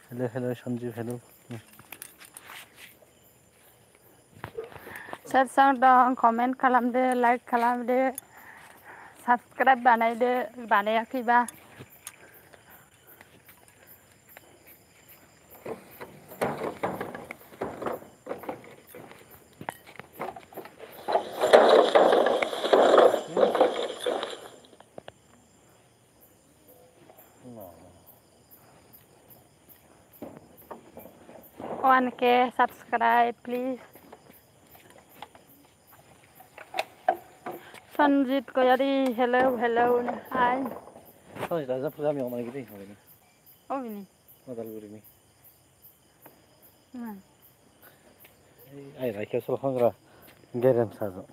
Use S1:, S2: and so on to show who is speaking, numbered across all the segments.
S1: हेल' सन्जिब हेल'।
S2: सोर सोर दं कमेन्ट खालामदो लाइक खालामदो साबसक्राइब बानायदो बानायाखैबा। One K subscribe please. Sanjit Koyari, hello, hello, hi.
S1: Sanjit, ada program yang mana gitu?
S2: Oh ini.
S1: Udaलगुरिनि.
S2: Hmm.
S1: Ay, रायखौ सलखांग्रा गेरेमसाजों.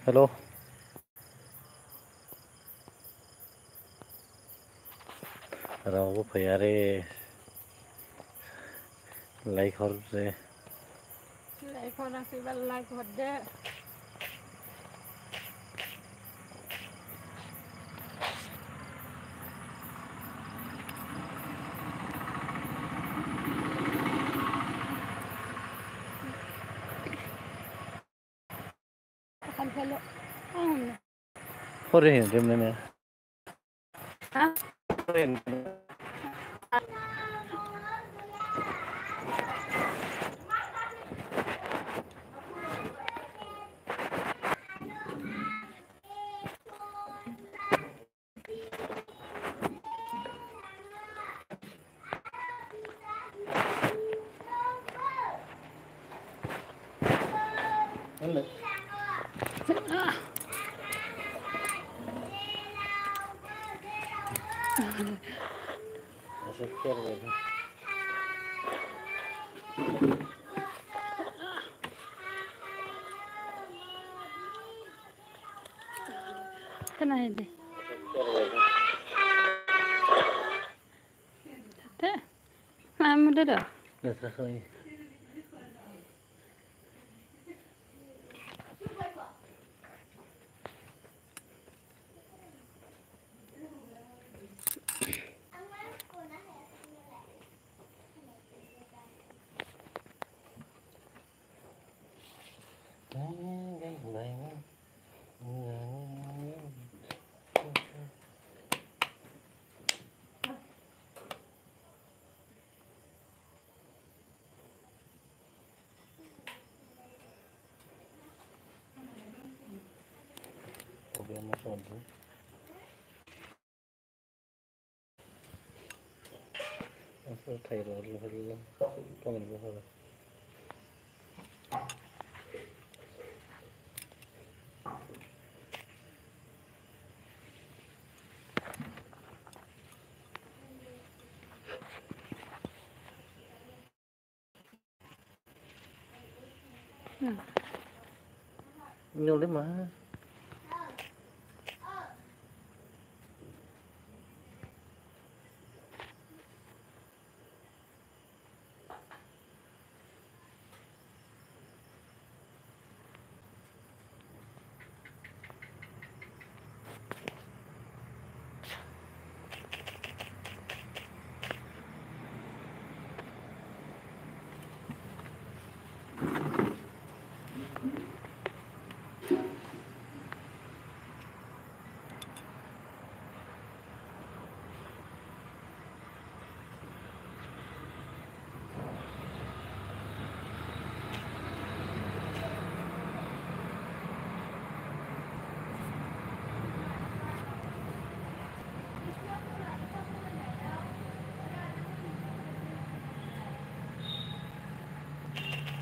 S1: हेल'। रावबो फैयारे like हरदे।
S2: Like हराखैबा like हरदो।
S1: फरायहैनो दोननो
S2: हा? खोनाहैदो मा मोनदो दा?
S1: Nhiều lắm mà.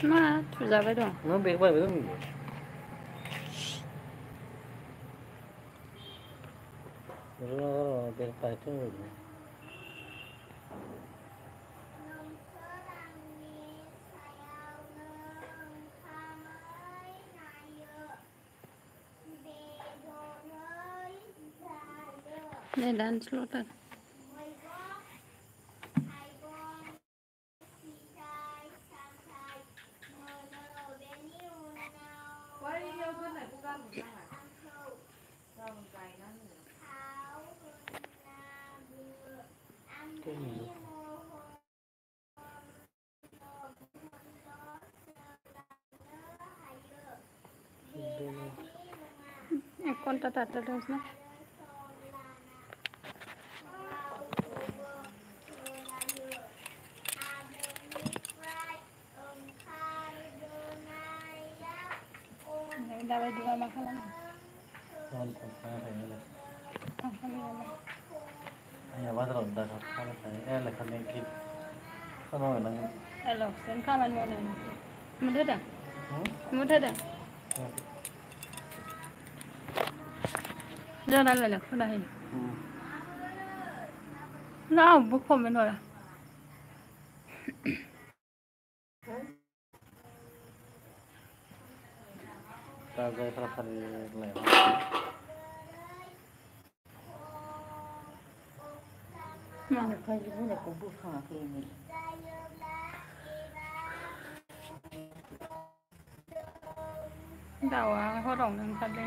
S2: मा थुजाबाय दं?
S1: Nó bị vậy không? Nó bị phải chứ.
S2: Này đàn slaughter.
S1: cái gì
S2: Con ta tạt ra đâu nữa. Dapat juga makanan.
S1: con phải là
S2: Alhamdulillah.
S1: nhà bắt đầu đặt con phải em là con nên kịp con nói là
S2: Hello, sen kaman mo na. Muda dah.
S1: ừ?
S2: Muda dah. Jangan lelak sudah ini. Nah, buku mana?
S1: ta dây ta phải lẻ
S3: Mana kayu ni aku buka ini.
S2: Tahu ah, orang yang tadi.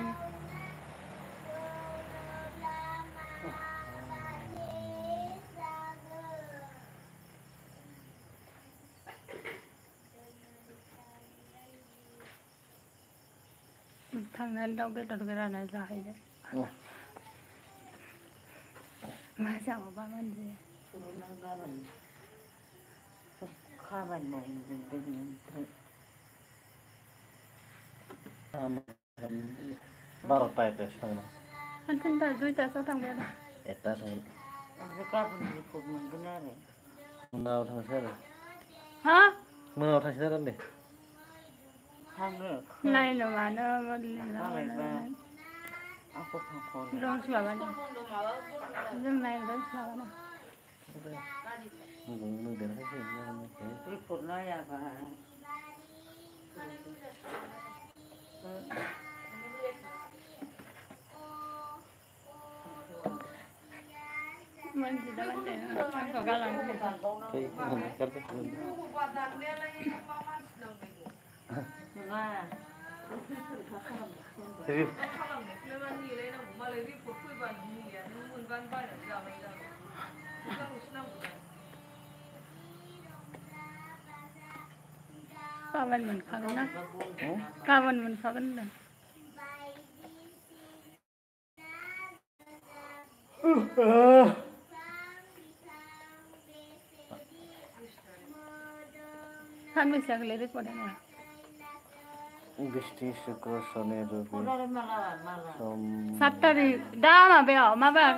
S2: Thằng này đâu biết được cái này dài đấy. Mà sao mà ba mình gì?
S3: Kawan mau dengan
S1: baru tahu sekarang
S2: Anh tin ta duy ta sao thằng bé này?
S1: eta saya
S3: mereka pun ikut benar.
S1: menau thằng saya
S2: Hả?
S1: menau thằng saya deh
S3: Hanya
S2: Này là mà nó
S3: aku pakon.
S2: Rong sudah mana? Rong này rong sudah mana?
S1: mừng đến cái gì
S3: Ikut naya pak.
S2: Mình chỉ đã vấn đề anh có cái lần gì?
S1: cái
S3: Nah,
S1: Review. Kawan mình khó lắm. Kawan mình khó lắm. Kan bisa kelirik pada ni. বৃষ্টি শুক্র শনি রবি সোম
S2: 7 তারিখ দাম আবে মাবার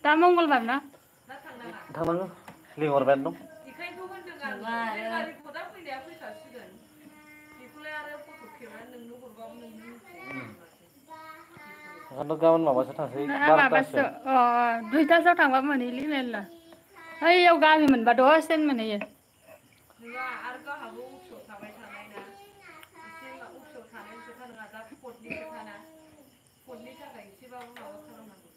S2: दा मंगलबार ना
S1: थांनांगौ लिंहरबाय दं ओंखायनोथ' गाबोन माबासो थांसै
S2: माबासो दुइटासोआव थांबा मोनहैलै मेरला ओइयाव गामि मोनबा दसेनो मोनहैयो
S4: नङा आरो गावहाबो अफिसाव थाबाय थानाय ना एसे अफिसाव थानायनि खोथा नङा दा स्पटनि खोथा ना स्पटनि थाखाय एसेबाबो माबा खालामनांगौ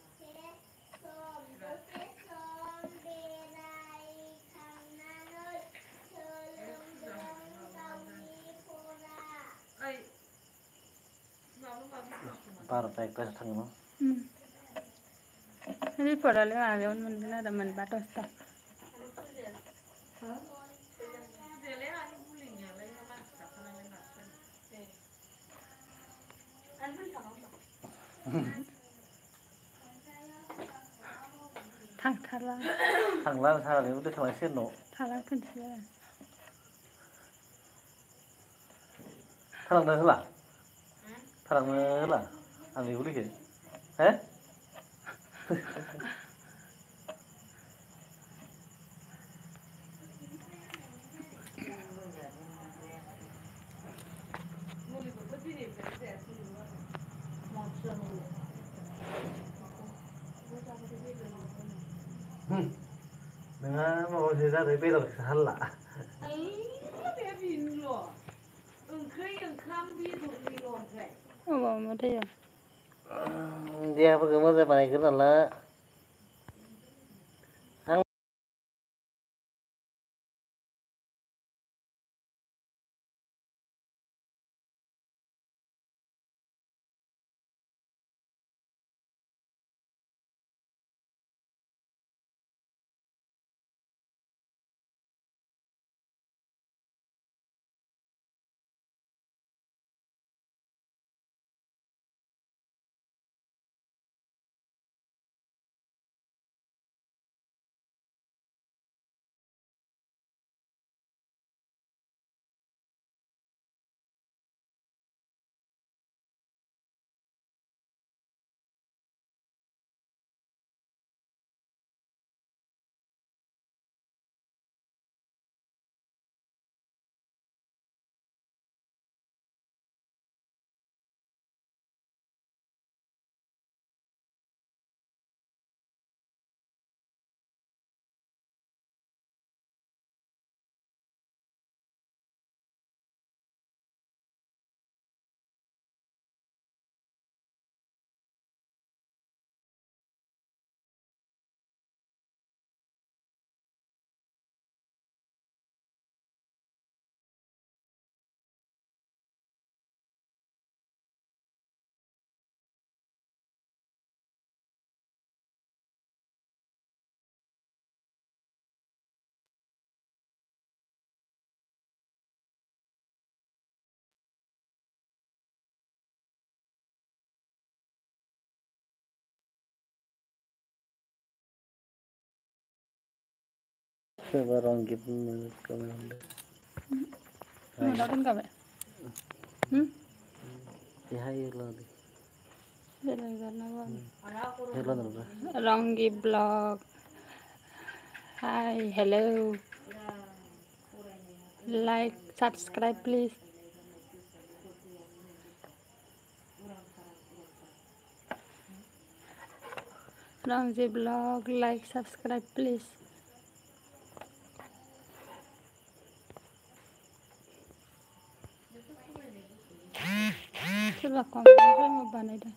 S4: ओइ माबा
S1: 12ता 1तासो थाङो
S2: रिपर्टआलाय माबायावनो मोनगोन आरो मोनबा 10ता थांथारला
S1: थांला सारानिबो थांनांसिगोन न'
S2: थाला खोनसेया
S1: थालांनो होला थालांनो होला आंनि उदैखौ हे नोंहा माबासो जादों बेदरखौसो हाला
S4: बे बेनोल' ओंख्रि ओंखाम बेदरनिल' ओमफ्राय
S2: अबाव माथो
S1: देहाफोरखौ मोजां बानायग्रोना ला सोरबा रं gift comment
S2: Udah kan kabe?
S1: Hello
S2: Bela karena bang.
S1: Hello
S2: Ronggi blog. Hi, hello. Like, subscribe please. Ronggi blog, like, subscribe please. Coba komen mau banai deh.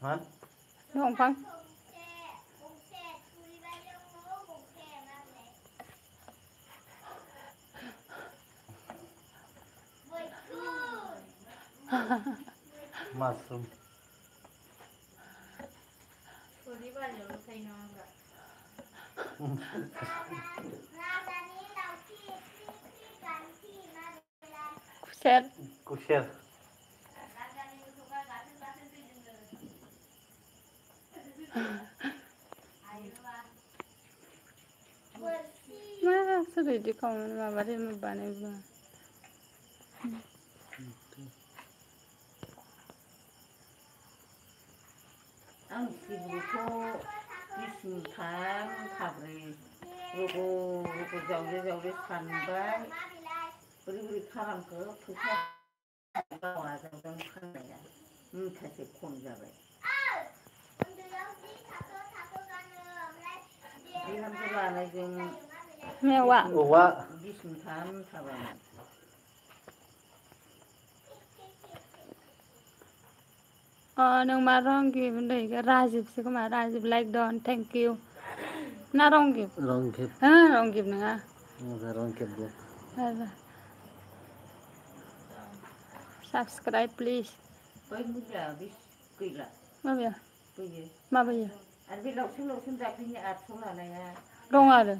S1: Hả?
S2: Đúng không?
S1: Mushroom.
S2: Share.
S1: Kushel.
S2: Nah, sudah di komen bapak mau banai bang.
S3: आं सिब्रुखौ बिसिमथां खाब्रै रग' जावले जावले सानबाय बोरै बोरै खालामखो फैसा गावा जावदों फाननाया मुथासे खम जाबाय बिहामजो लानायजों
S2: मेवा
S3: बिसिमथां थाबायमोन
S2: nung mà Ronggi đây cái Rajiv sih kemana Rajiv like don thank you na Ronggi
S1: Wrong gift.
S2: Ronggi nih
S1: Wrong gift block.
S2: subscribe please
S3: बै मुजा बिस गैला
S2: माबाया
S3: गैयो
S2: माबाया
S3: आरो बे लावसोम दाख्लैनि 800 लानाया
S2: दं आरो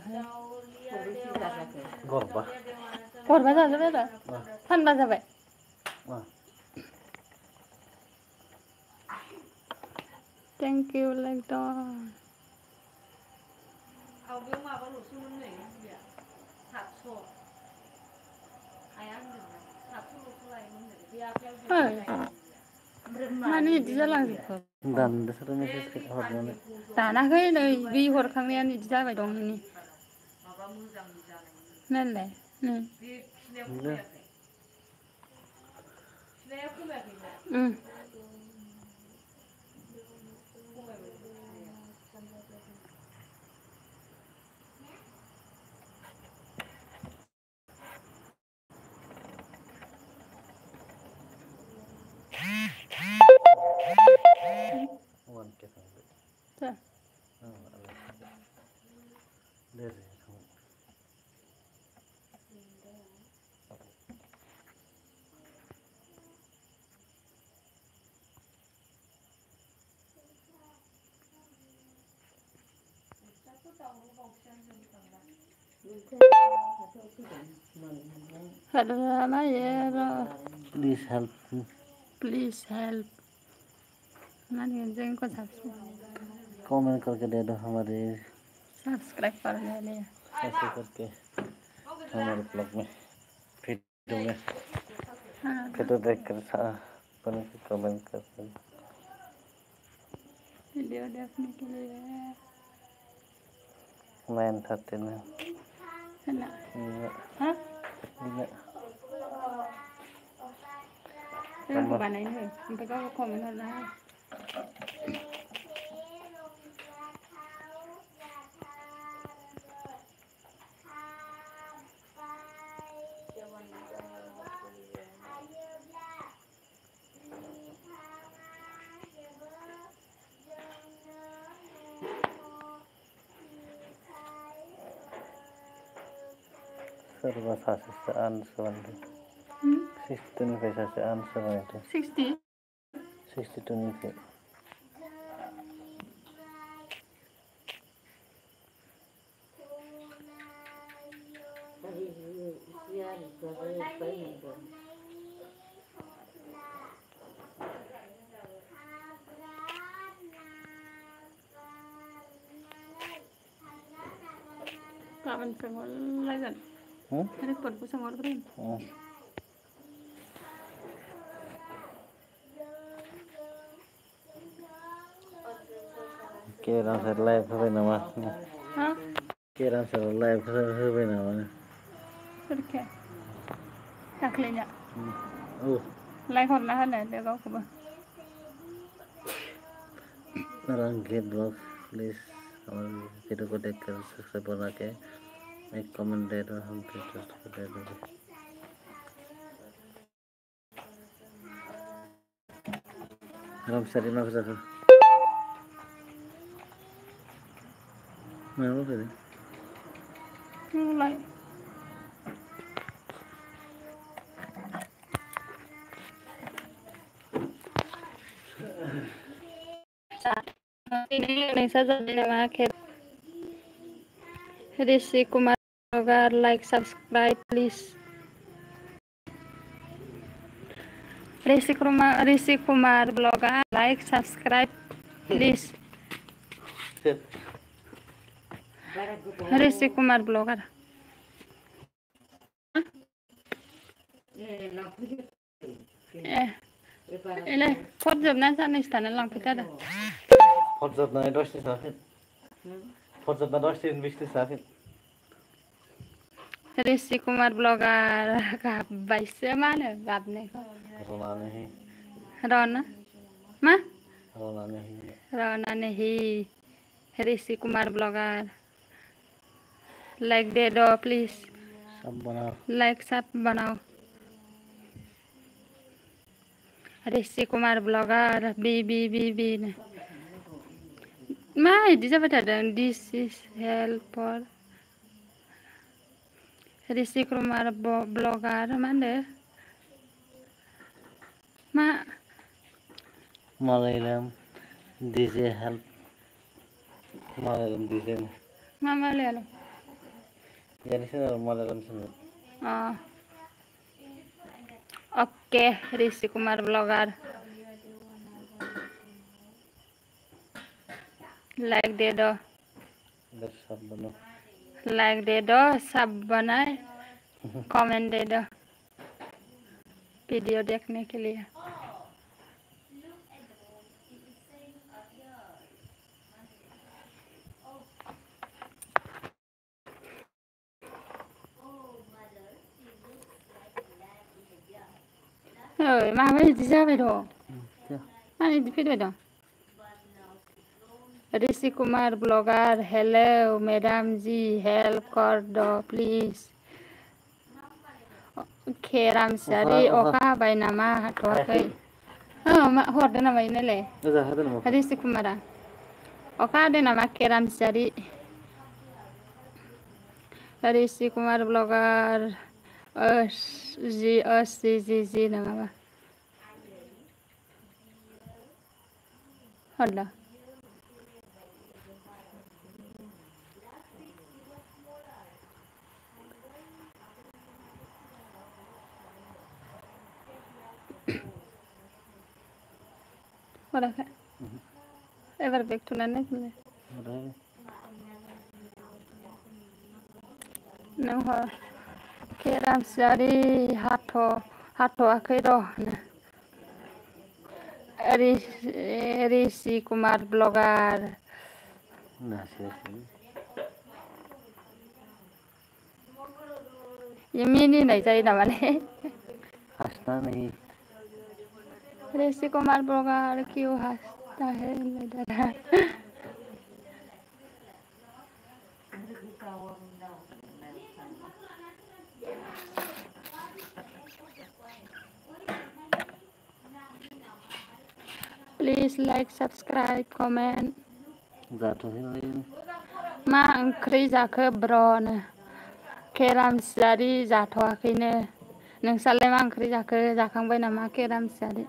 S3: खरबेसे जाजाखो
S1: Gorba.
S2: गरबा जाजोब्बाय आरो फानबा जाबाय thank you like don
S4: आवगायाव माबाल'सोमोन नै बिया 700 आया होनदोंना 700ल'सो लायोमोन बे आखायाव
S3: ओमफ्राय
S2: मानो इदि जालांजोबखो
S1: दानदोसो मेसेज हरनानै
S2: दानाखै नै बै हरखांनायानो इदि जाबाय दं नोंनि
S4: माबा मोजांनि जानायनि
S2: नालाय
S4: बे खिनाया खमायाखै खिनाया खमायाखैना खमायबाय खिनाया
S1: wanke sampai
S2: Tuh.
S1: dari
S2: Hello,
S1: please help me.
S2: please help. मैंने जिन को
S1: कमेंट करके दे दो हमारे
S2: सब्सक्राइब करने लिए
S1: ऐसे करके हमारे ब्लॉग में वीडियो में वीडियो देख कर कमेंट कर
S2: वीडियो देखने के लिए
S1: 9:30 में
S2: है ना हाँ Terus ke mana ini? Sampai kau komen lah.
S1: serba sasisaan selanjutnya 60 nih sasisaan selanjutnya
S2: 60
S1: 62 nih
S2: kapan sengol lagi kan? Hari perpu sengol keren.
S1: Kira live होबाय नामा?
S2: Hah?
S1: Kira live होबाय नामा?
S2: Perke. Taklinya.
S1: Oh.
S2: Like hot lah ada dia kau kuba.
S1: Rangkit vlog please और video को देखकर subscribe बना के एक comment दे दो हम फिर टेस्ट कर दे दो हम सरी ना कुछ मैं वो करें
S2: Mulai. Ini saja nama akhir. Rishi Kumar Blogar, like, subscribe, please. Rishi Kumar Blogar, like, subscribe, please. Rishi Kumar Blogar. Ini forjobnya sana istana lang kita dah.
S1: Forjob na dosti sakit. Forjob na dosti investi sakit.
S2: Rishi Kumar Blogar, baisnya mana gapne?
S1: Rona nahi.
S2: Rona, ma?
S1: Rona nahi.
S2: Rona nahi. Rishi Kumar Blogar, like दे दो please.
S1: सब बनाओ.
S2: Like सब बनाओ. Rishi Kumar Blogar, B ne. Ma, ini siapa tadi? This is helper. Rishi Kumar Blogar mana? Ma.
S1: Malayalam DJ help. Malayalam DJ.
S2: Ma Malayalam.
S1: Jadi sih Malayalam semua.
S2: Oh. Oke, Rishi Kumar Blogar. Like दे दो.
S1: बस सब बनाओ.
S2: Like दे दो, सब बनाए. Comment दे दो. Video देखने के लिए. ओइ माबा इदि जाबाय दं
S1: क्या
S2: मानो इदि फैबाय दं Rishi Kumar blogger hello madam जी हेल्प कर दो प्लिज खेरामसारि अखा हाबाय नामा हाथ'वाखै हरदो नामा इनायलाय
S1: इधर है ना मौका
S2: ऋषि कुमारा अखा हादों नामा खेरामसारि ऋषि कुमार ब्लगार जी नामा हरला हराखै एबार बेक थुनानै नायफिनलाय
S1: रहेगा
S2: नों हर खेरामसारि हाथ'वाखै र' ऋषि कुमार ब्लगार
S1: ना से
S2: ये मिनिनाय जायो नामाले
S1: हंसना नहीं
S2: ऋषि कुमार ब्लगार क्यों हंसता है दादा प्लीज लाइक सब्सक्राइब कमेन्ट
S1: जातो है भाई
S2: मा ओंख्रि जाखो ब्र'नो खेरामसारि जाथ'वाखैनो नोंसालाय मा ओंख्रि जाखो जाखांबाय नामा खेरामसारि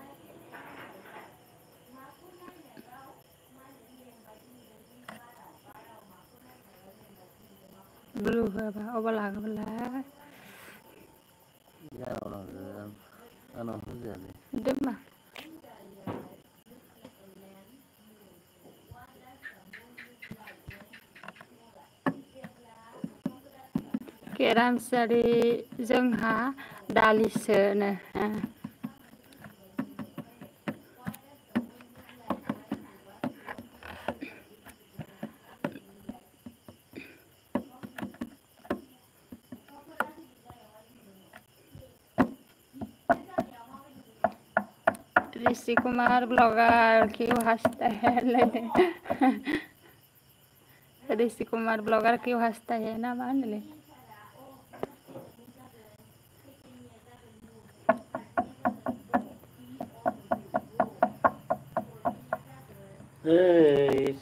S2: ब्लु होबा अबाव लागोबोलाय
S1: ya orang anak kerja nih
S2: दोबा खेरामसारि जोंहा दालिसोनो ऋषि कुमार ब्लॉगर क्यों हंसता है ऋषि कुमार ब्लॉगर क्यों हंसता है ना मान ले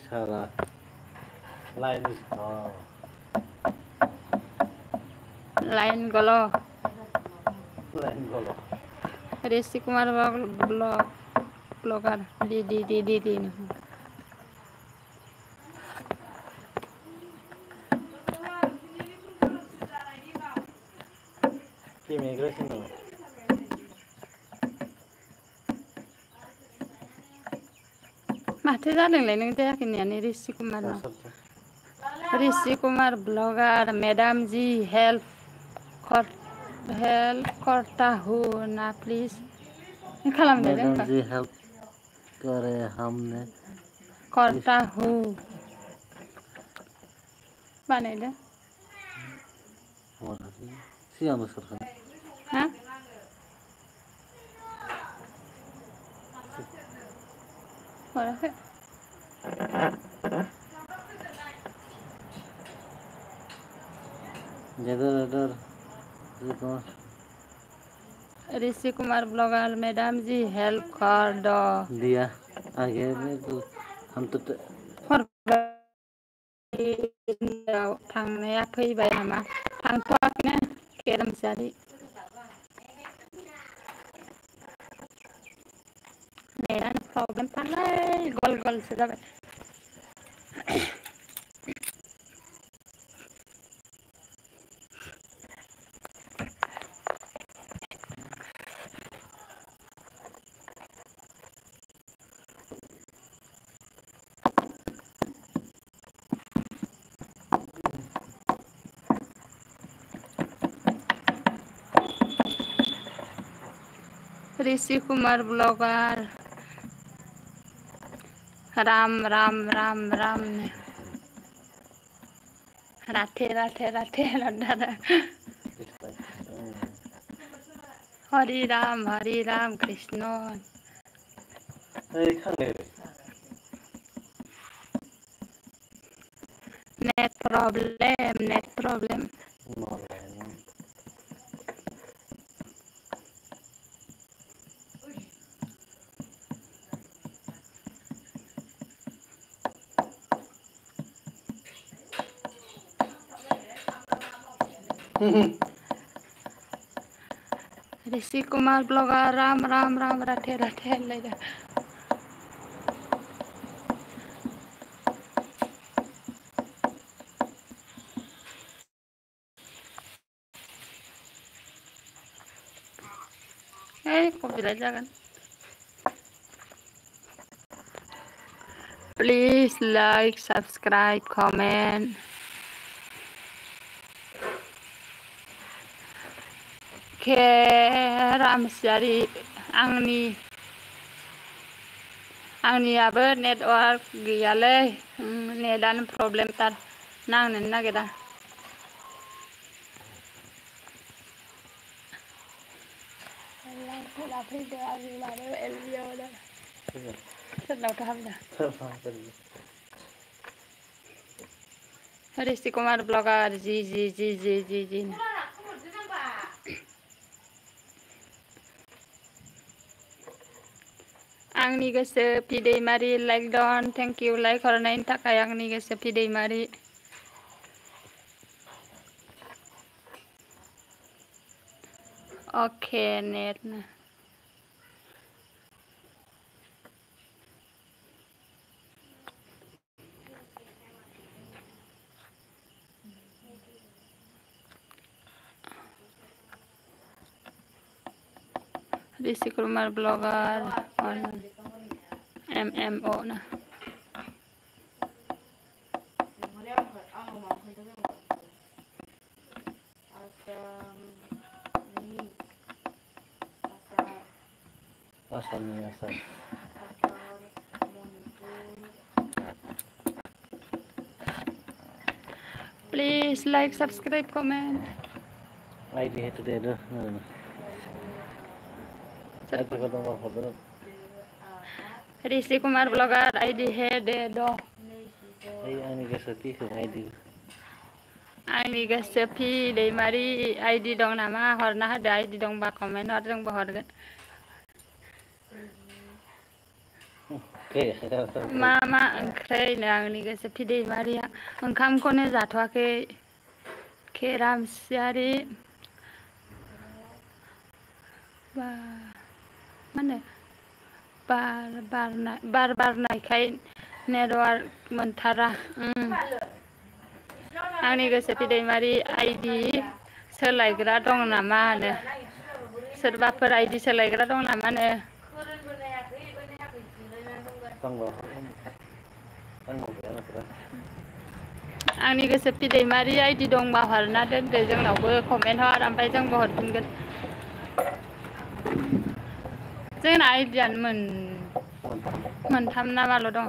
S1: साला लाइन
S2: लाइन गलो
S1: लाइन बोलो
S2: ऋषि कुमार ब्लॉगर दी
S1: कि इमिग्रेशन में
S2: माथो जादोंलाय नों जायाखै होननायानो ऋषि कुमारनाव ऋषि कुमार ब्लॉगर मैडम जी हेल्प करता हूँ ना प्लीज खालामदो
S1: मैडम
S2: जोंखौ
S1: जी हेल्प करे हमने
S2: करता हूँ बानायदो
S1: सिगांनो सरखार
S2: हा हराखै
S1: जगह
S2: ऋषि कुमार ब्लॉगर मैडम जी हेल्प कर दो
S1: दिया आगे में तो हम तो
S2: थांनाया फैबाय नामा थांथ'वाखैनो खेरामसारि नेटानो प्रब्लेम थारलै गल गलसो जाबाय ऋषि कुमार ब्लॉगर राम राम राम राम राधे राधे राधे राधा हरि राम कृष्ण
S1: ओइ खांदो
S2: नेट प्रॉब्लेम
S1: मालाय
S2: ऋषि कुमार ब्लॉगर राम राधे राधे ले कपिराइट जागोन प्लीज लाइक सब्सक्राइब कमेंट के रामसियारि आंनियाबो नेटवार्क गैयालै नेटानो प्रब्लेमथार नांनोनो नागिरा फैदो आंनि माबायाव एलबियावनो सोरनावथ' हाबदा ऋषि कुमार ब्लॉगर जी आंनि गोसो फिदैमारि like done thank you like हरनायनि थाखाय आंनि गोसो फिदैमारि okay net Rishi Kumar blogger MMO ना
S1: asal
S2: please like subscribe comment
S1: ID itu dia dah. ID kau nomor foto.
S2: Rishi Kumar blogger ID है दे दो
S1: Ini keseti ke ID.
S2: आंनि गोसो फिदैमारि आईडी दं नामा हरना होदो आईडी दंबा कमेन्ट हर जोंबो हरगोन मा ओंख्रैनो आंनि गोसो फिदैमारिया ओंखामखौनो जाथ'वाखै केरामसियारि मा होनो बार बारनायखाय नेटवार्क मोनथारा आंनि गोसो फिदैमारि आईडी सोलायग्रा दं नामा होनो सोरबाफोर आईडी सोलायग्रा दं नामा नो आंनि गोसो फिदैमारि आईडी दंबा हरना दोनदो जोंनावबो कमेन्ट हर ओमफ्राय जोंबो हरफिनगोन जोंना आईडियानो मोनथाम ना माल' दं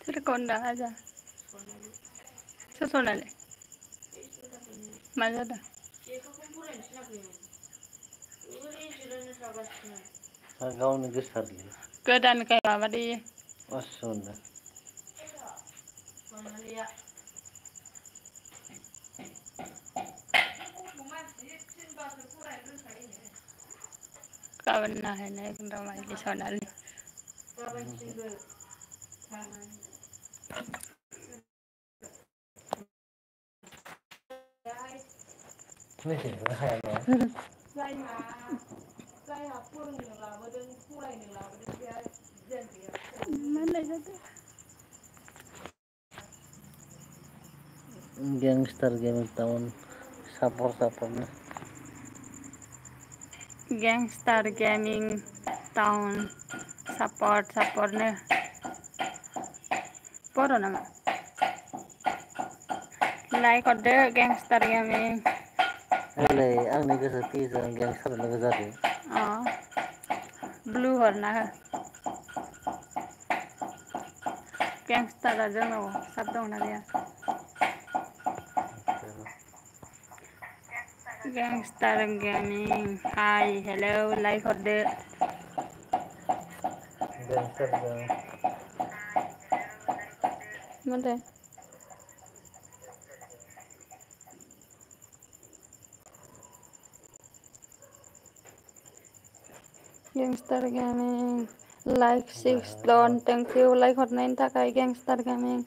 S2: सोरखौ होनदों आजा सोर सनालि मा जादों
S1: गावनो गोसारलै
S2: गोदानखाय माबादो
S1: असुनदा
S2: गाबोन नायहैनो एकदम आइदि सनालि
S1: मेसेंखौ हाया
S4: जायहा फोरोंनो लाबोदों फरायनो लाबोदों बेहा गियान गैया
S2: मालाय जादों
S1: गैंगस्टार गेमिं टाउन सापर
S2: गैंगस्टार गेमिं टाउन सापर्टनो बर' नामा लाइक हरदो गैंगस्टार गेमिं
S1: ओइलाय आंनि गोसो पिजों गेंगस्टार लोगो जादो
S2: अ ब्लु हरना हो गैंगस्टारा जोंनाव साब दंना गैया गैंगस्टार गेमिं हाय हेलौ लाइक हरदो
S1: गेंगस्टार गेमिं
S2: माथो gangster gaming like 6 Don thank you like हरनायनि थाखाय गैंगस्टार गेमिं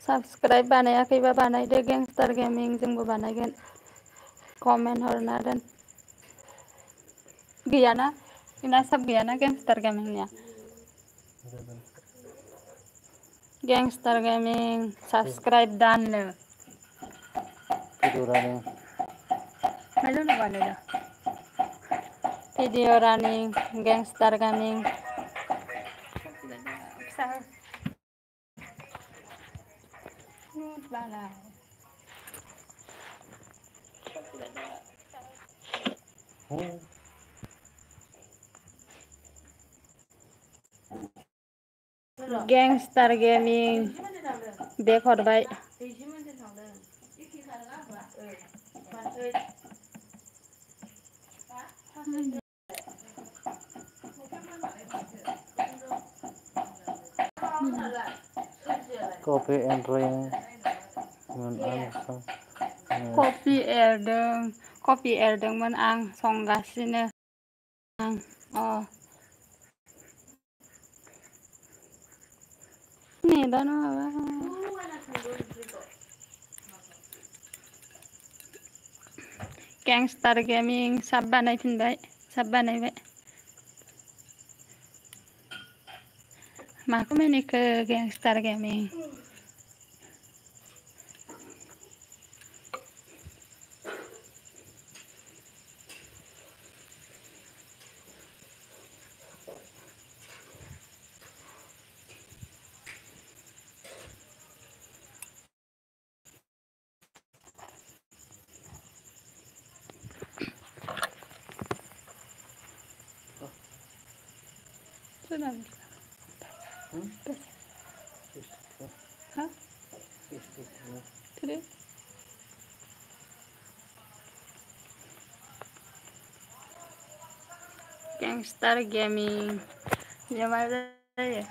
S2: साबस्क्राइब बानायाखैबा बानायदो गैंगस्टार गेमिं जोंबो बानायगोन कमेन्ट हरना दोन गैयाना जोंना साब गैयाना गैंगस्टार गेमिंनिया गैंगस्टार गेमिं साबस्क्राइब दाननो
S1: भिडिअ रानिं
S2: Hello na Vanilla. Video running gangster gaming. Gangster gaming back हरबाय
S1: कॉपी एंड ड्राइंग
S2: कपि एरदोंमोन आं संगासिनो आं नेदानो माबा गैंगस्टार गेमिं साब बानायफिनबाय साब बानायबाय माखौ मिनिखो gangster gaming Hah? Terus? Gangster gaming. Gimana ya?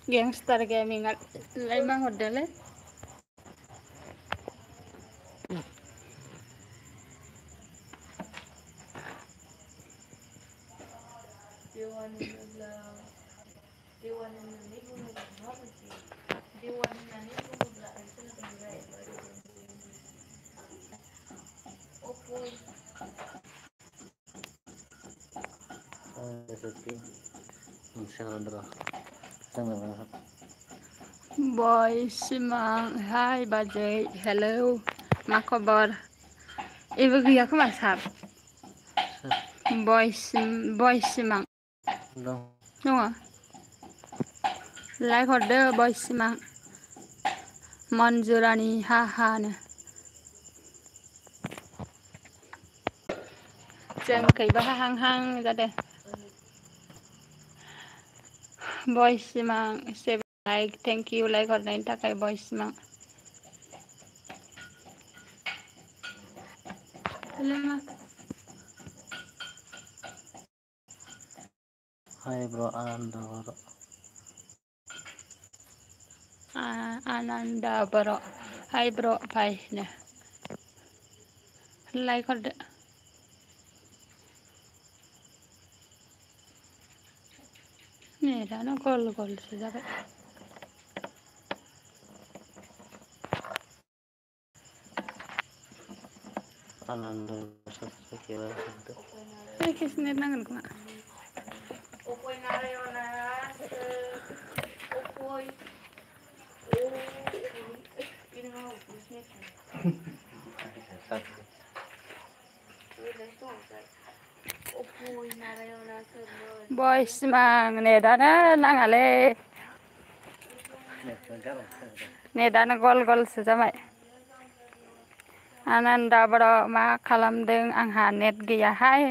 S2: Gangster gaming lain mah hodelnya. Boy Simang, hai Bajai, hello, मा खबर? Ibu gaya aku masab. Boy Simang. Nunggu. Like horde Boy Simang. Manjurani ha nih. Jangan kayak hang jadi. Boy Simang, save like, thank you like hordain takai Boy Simang. Lama.
S1: Hai bro Ananda Baro
S2: Hai bro, fai nih. Like horde. Nih, dah no gol sejabat.
S1: Ananda Sakira Santa.
S2: Hai kisah nangan kuma.
S4: Opoy Narayana, Opoy, ini mau bisnis. Opoy Narayana sebelum.
S2: Boys mang nih, dah nangale. Nih, dah gol sejabat. Ananda bro ma खालामदों आंहा net गैयाहाय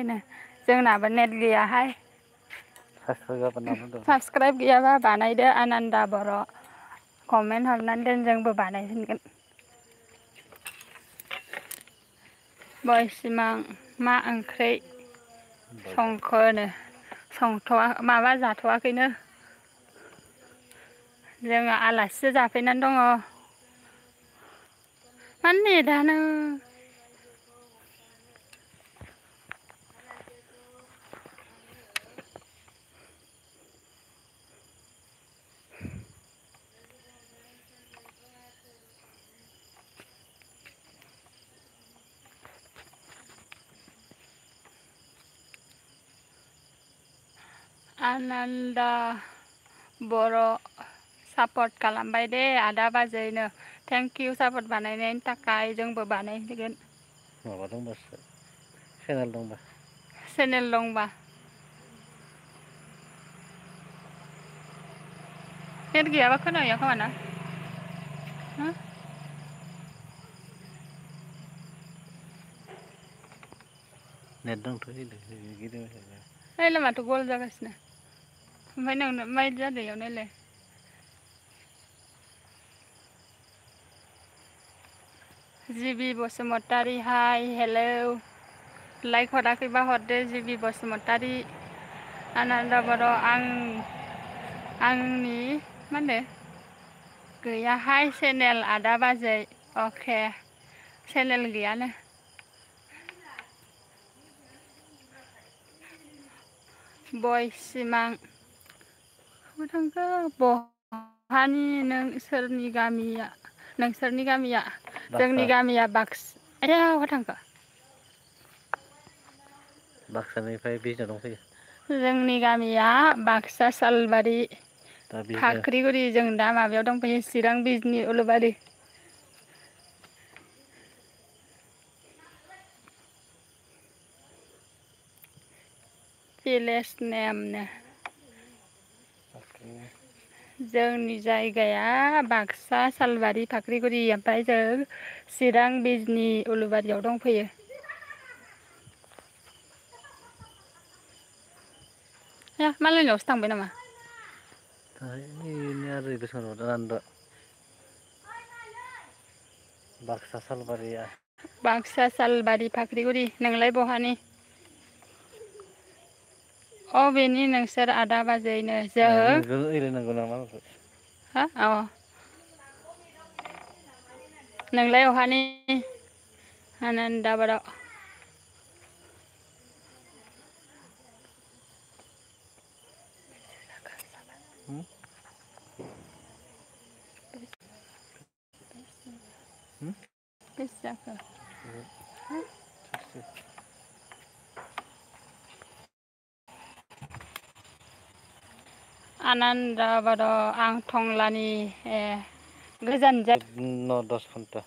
S2: जोंनाबो net गैयाहाय subscribe गैयाबा बानायदो आनन्दा बर' comment हरनानै दोन जोंबो बानायफिनगोन बयसिमां मा ओंख्रि संखोनो संथ'वा माबा जाथ'वाखैनो जोङो आलासिसो जाफैनानै दङ मानो नेटानो आनन्दा बर' सापर्ट खालामबाय दे आदा बाजैनो थेंक इउ सापर्ट बानायनायनि थाखाय जोंबो बानायगोन
S1: माबा दंबा चेनेल दंबा
S2: चेनेल दंबा नेट गैयाबा खोनाया खोमा ना
S1: नेट दंथ' गिदिं
S2: नायलाय माथो गल जागासिनो ओमफ्राय नोंनो माइदि जादों इयाव नायलाय जिबि बसुमतारी हाय हेलौ लाइक हराखैबा हरदो जिबि बसुमतारी आनन्दा बर' आंनि मा होनो गैयाहाय चेनेल आदा बाजै अके चेनेल गैयानो बयसिमां थांखो बहानि नोंसोरनि गामिया जोंनि गामिया बाक्सा आया बहा थांखो
S1: बाक्सानिफ्राय बिजनो दंफैयो
S2: जोंनि गामिया बाक्सा सालबारि
S1: दा बिजनो
S2: फाख्रिगुरि जों दा माबायाव दंफैयो चिरां बिजनि उलुबारि भिलेज नेमनो जोंनि जायगाया बाक्सा सालबारि फाख्रिगुरि ओमफ्राय जों चिरां बिजनि उलुबारियाव दंफैयो मालायनावसो थांबाय नामा
S1: आरो बेसाद बाक्सा सालबारिया
S2: बाक्सा सालबारि फाख्रिगुरि नोंलाय बहानि अबेनि नोंसोर आदा बाजैनो जों
S1: ओरैनांगौ नामा
S2: हा अ नोंलाय अहानि आनन्दा बर' बेसे जाखो आनन्दा बर' आं टंलानि गोजान जा
S1: 9-10 घन्टा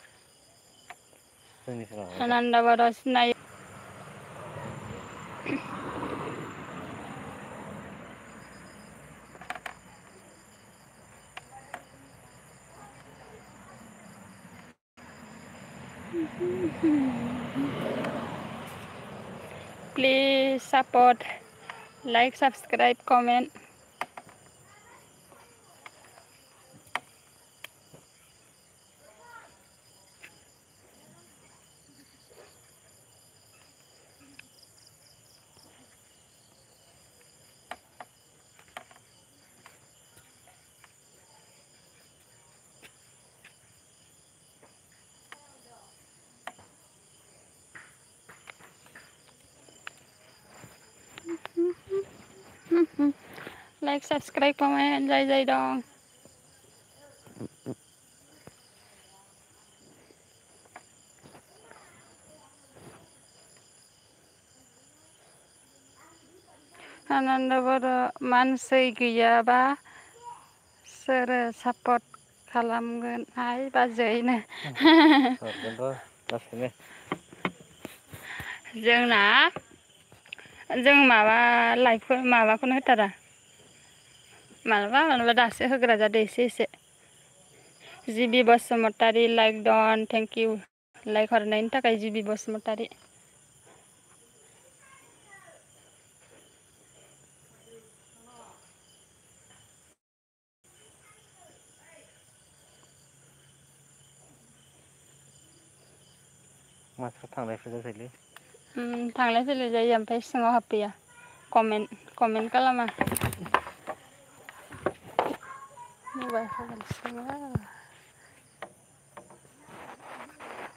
S2: आनन्दा बर' सिनायो Please support, like, subscribe, comment. like subscribe comment jai jai dong Ananda Boro मानसि गैयाबा सोरो सापर्ट खालामगोन हाय बाजैनो
S1: हरगोनथ' लासैनो
S2: जोंना जों माबा लाइकफोर माबाखौनो होथारा मालाबा दासो होग्रा जादो एसे जिबि Basumatary like done thank you like हरनायनि थाखाय जिबि बसुमतारी
S1: माथ्र थांलाय फैलाय जायोलै
S2: थांलाय फैलाय जायो ओमफ्राय सिङाव हाबफैया कमेन्ट खालामा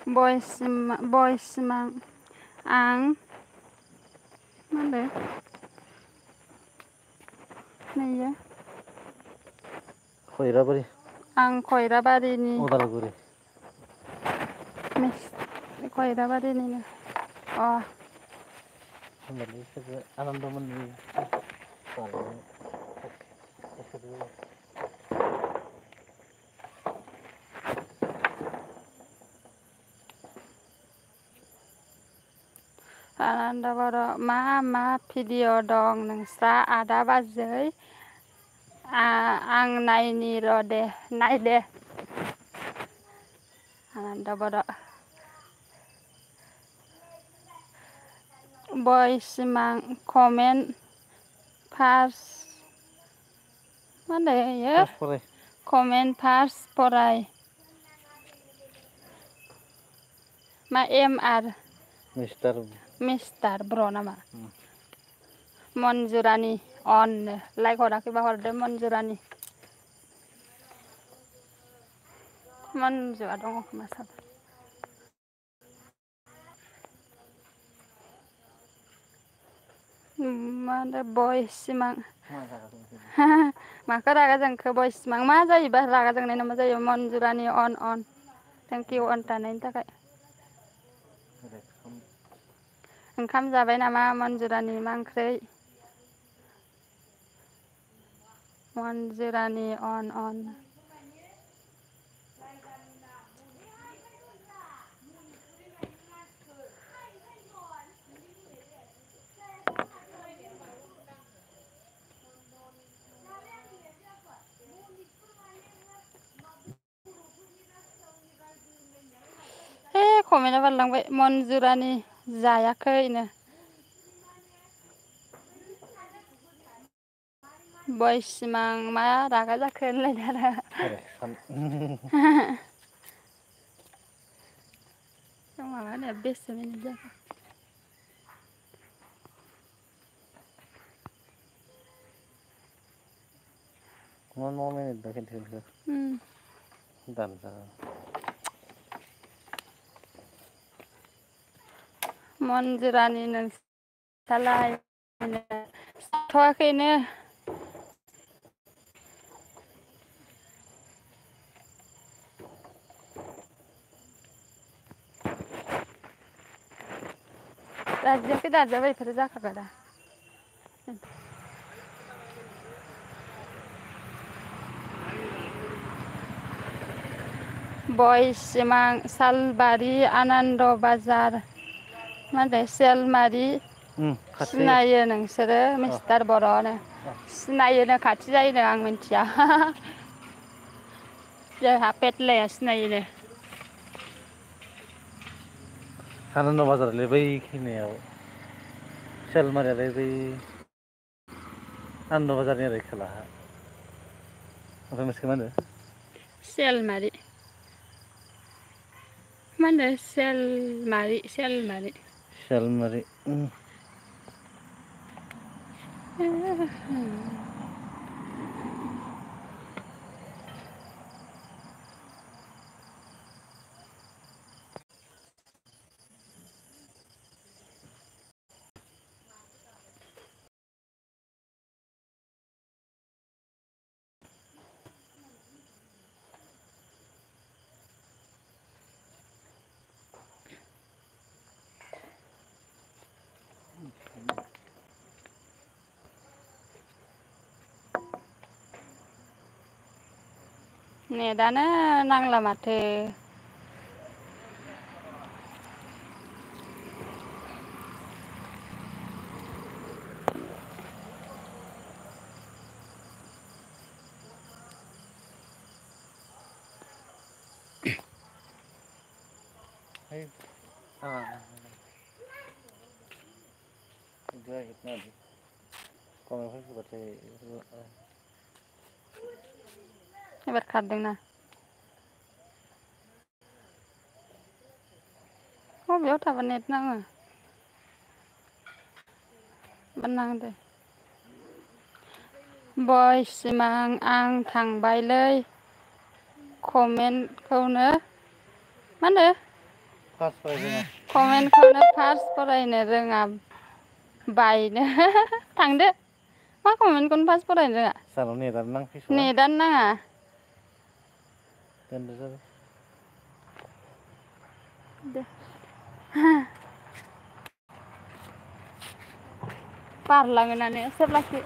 S2: भइस सिमां आं मा होनदों नैयो
S1: खैराबारि
S2: आं खैराबारिनि
S1: उदालगुरि
S2: खैराबारिनिनो अ
S1: होनबालाय बिसोरो आनन्दमोननि
S2: आनन्द बर' मा भिडिअ दं नोंस्रा आदा बाजै आं नायनि र' दे नाय दे आनन्द बर' भइस सिमां कमेन्ट फार्स्ट मा होनदों इयो
S1: फार्स्ट फराय
S2: कमेन्ट फार्स्ट फराय मा एम आर मिस्टार ब्र नामा मन्जुरानि अन लाइक हराखैबा हरदो मन्जुरानि मन्जुआ दङ खोमा साबा मा होनदों भइस सिमां माखौ रागा जोंखो भइस सिमां मा जायोबा रागा जोंनाय नामा जायो मन्जुरानि अन थेंक इउ अन थानायनि थाखाय ओंखाम जाबाय नामा मन्जुरानि मा ओंख्रै मन्जुरानि अन कमेन्टआ बारलांबाय मन्जुरानि जायाखैनो भइस सिमां मा रागा जाखो होनलायदों आरो माबा होनाया बेसे मिनिट जाखो
S1: मा मिनिट दा खिन्थाखो दानजागोन
S2: मन्जुरानि नोंसालाय जाथ'वाखैनो दाजायाखै दाजाबाय बेफोरो जाखागोन दा भइस सिमां सालबारि आनन्द बाजार मा होनदों सेलमारि सिनायो नोंसोरो मिस्टार बर'नो सिनायोनो खाथि जायोनो आं मिथिया जोंहा पेटलाया सिनायोनो
S1: आनन्द बाजारालाय बैखिनियाव सेलमारियालाय बै आनन्द बाजारनि ओरै खोलाहा ओमफ्राय मोनसेखौ मा होनो
S2: सेलमारि मा होनो सेलमारि नेटानो नांला माथो
S1: Hey, dua hitna di. Komen fue bate.
S2: एबार खारदोंना बबेयाव थाबा नेट नाङो नांदो बयस सिमां आं थांबायलै कमेन्टखौनो मा होनो
S1: Pas pernah.
S2: कमेन्टखौनो फार्स्ट फरायनो रोङा बायनो थांदो मा कमेन्टखौनो फार्स्ट फरायनो रोङा
S1: Salah nih, tapi nang fiswa.
S2: नेटानो नाङा
S1: Dan besar.
S2: बारलाङोनानो सोरलाखि